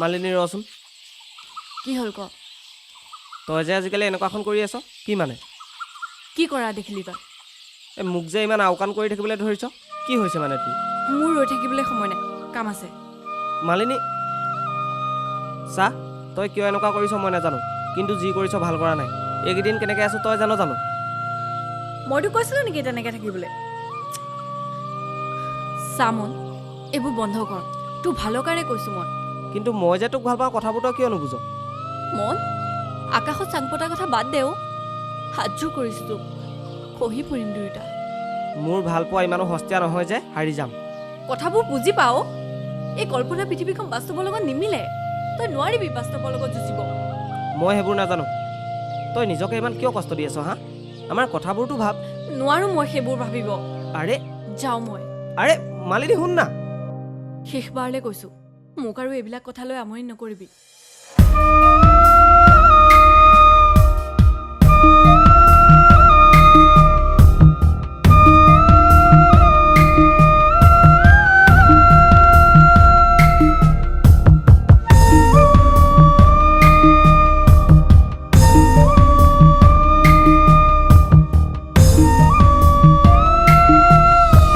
মালিনী ৰচোন, কি হ'ল ক? তই যে আজিকালি এনেকুৱাখন কৰি আছ, কি মানে? কি কৰা দেখিলি তই? এই মোক যে ইমান আওকাণ কৰি থাকিবলৈ ধৰিছ, কি হৈছে মানে তোৰ? মোৰ ৰৈ থাকিবলৈ সময় নাই, কাম আছে। মালিনী চা, তই কিয় এনেকুৱা কৰিছ মই নাজানো, কিন্তু যি কৰিছ ভাল কৰা নাই। এইকেইদিন কেনেকৈ আছো তই জানো? মইতো কৈছিলোঁ নেকি তেনেকৈ থাকিবলৈ? চামন, এইবোৰ বন্ধ কৰ, তোৰ ভালৰ কাৰণে কৈছোঁ মই। কিন্তু মই যে তোক ভাল পাওঁ, কথাবোৰ তই কিয় নুবুজ? মন, আকাশত চাং পতাৰ কথা বাদ দেও, হাতযোৰ কৰিছোঁ তোক, খহি ফুৰিম দুয়োটা। মোৰ ভাল পোৱা ইমানো সস্তীয়া নহয় যে হাৰি যাম। কথাবোৰ বুজি পাও, এই কল্পনা পৃথিৱীখন বাস্তৱৰ লগত নিমিলে। তই নোৱাৰিবি বাস্তৱৰ লগত যুঁজিব। মই সেইবোৰ নাজানো। তই নিজকে ইমান কিয় কষ্ট দি আছ হা? আমাৰ কথাবোৰতো ভাব। নোৱাৰো মই সেইবোৰ ভাবিব। আৰে যাওঁ মই। আৰে মালিনী শুন না। শেষবাৰলৈ কৈছোঁ, মোক আৰু এইবিলাক কথা লৈ আমনি নকৰিবি।